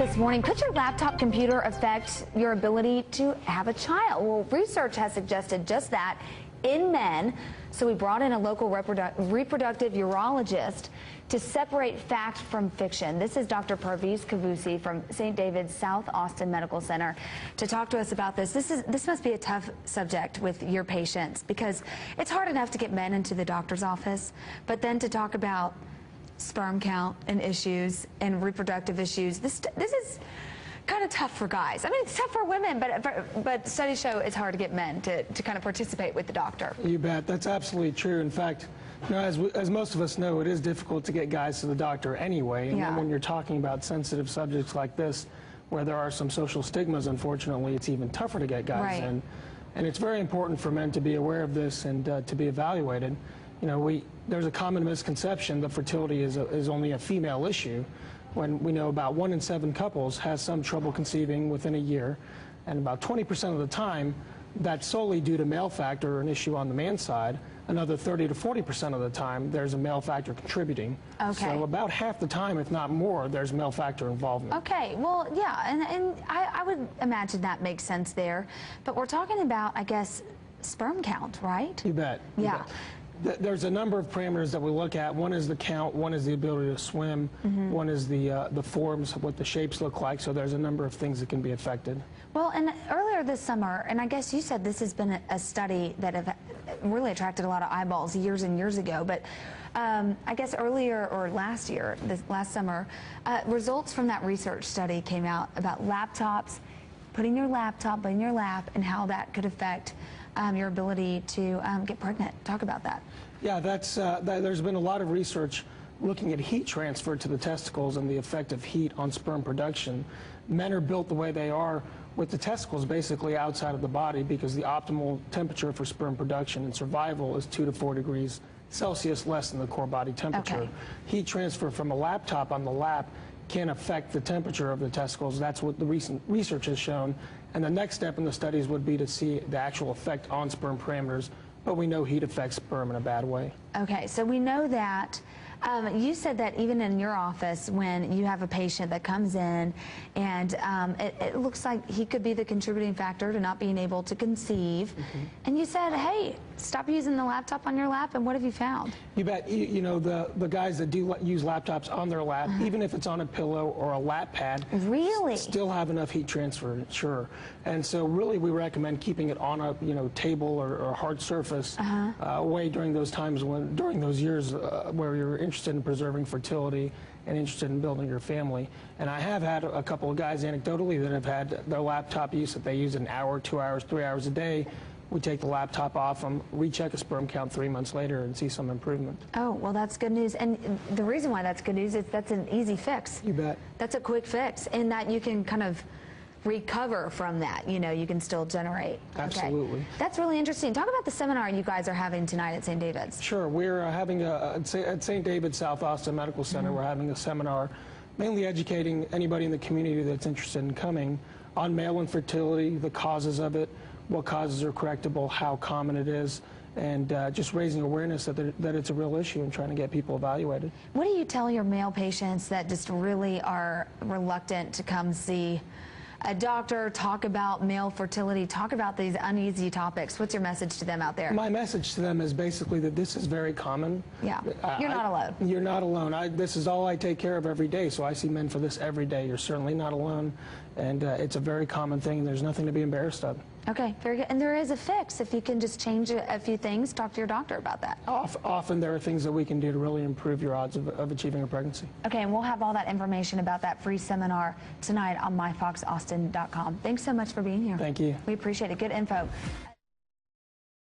This morning, could your laptop computer affect your ability to have a child? Well, research has suggested just that in men. So we brought in a local reproductive urologist to separate fact from fiction. This is Dr. Parviz Kavusi from St. David's South Austin Medical Center to talk to us about this. This must be a tough subject with your patients because it's hard enough to get men into the doctor's office, but then to talk about sperm count and issues and reproductive issues. This is kind of tough for guys. I mean, it's tough for women, but studies show it's hard to get men to kind of participate with the doctor. You bet. That's absolutely true. In fact, you know, as most of us know, it is difficult to get guys to the doctor anyway. And then when you're talking about sensitive subjects like this, where there are some social stigmas, unfortunately, it's even tougher to get guys in. And it's very important for men to be aware of this and to be evaluated. You know, there's a common misconception that fertility is only a female issue, when we know about 1 in 7 couples has some trouble conceiving within a year, and about 20% of the time that's solely due to male factor or an issue on the man's side. Another 30 to 40% of the time there's a male factor contributing. Okay. So about half the time, if not more, there's male factor involvement. Okay, well, yeah, and I would imagine that makes sense there. But we're talking about, I guess, sperm count, right? You bet. Yeah. You bet. There's a number of parameters that we look at. One is the count, one is the ability to swim, one is the forms, what the shapes look like. So there's a number of things that can be affected. Well, and earlier this summer, and I guess you said this has been a study that have really attracted a lot of eyeballs years and years ago, but I guess earlier or last summer, results from that research study came out about laptops, putting your laptop in your lap and how that could affect your ability to get pregnant. Talk about that. Yeah, there's been a lot of research looking at heat transfer to the testicles and the effect of heat on sperm production. Men are built the way they are with the testicles basically outside of the body because the optimal temperature for sperm production and survival is 2 to 4 degrees Celsius less than the core body temperature. Okay. Heat transfer from a laptop on the lap can affect the temperature of the testicles. That's what the recent research has shown. And the next step in the studies would be to see the actual effect on sperm parameters. But we know heat affects sperm in a bad way. Okay, so we know that. You said that even in your office, when you have a patient that comes in and it looks like he could be the contributing factor to not being able to conceive, and you said, hey, stop using the laptop on your lap, and what have you found? You bet. You know, the guys that do use laptops on their lap, even if it's on a pillow or a lap pad, really still have enough heat transfer, sure. And so really we recommend keeping it on a table or a hard surface away during those times during those years where you're interested in preserving fertility and interested in building your family. And I have had a couple of guys anecdotally that have had their laptop use that they use an hour, 2 hours, 3 hours a day. We take the laptop off them, recheck a sperm count 3 months later and see some improvement. Oh, well, that's good news. And the reason why that's good news is that's an easy fix. You bet. That's a quick fix, and that you can kind of recover from that. You can still generate. Absolutely. Okay. That's really interesting. Talk about the seminar you guys are having tonight at St. David's. Sure. We're having at St. David's South Austin Medical Center, we're having a seminar mainly educating anybody in the community that's interested in coming on male infertility, the causes of it, what causes are correctable, how common it is, and just raising awareness that it's a real issue and trying to get people evaluated. What do you tell your male patients that just really are reluctant to come see a doctor, talk about male fertility, talk about these uneasy topics? What's your message to them out there? My message to them is basically that this is very common. Yeah, you're not alone. You're not alone. This is all I take care of every day, so I see men for this every day. You're certainly not alone, and it's a very common thing. There's nothing to be embarrassed of. Okay, very good. And there is a fix. If you can just change a few things, talk to your doctor about that. Often there are things that we can do to really improve your odds of achieving a pregnancy. Okay, and we'll have all that information about that free seminar tonight on myfoxaustin.com. Thanks so much for being here. Thank you. We appreciate it. Good info.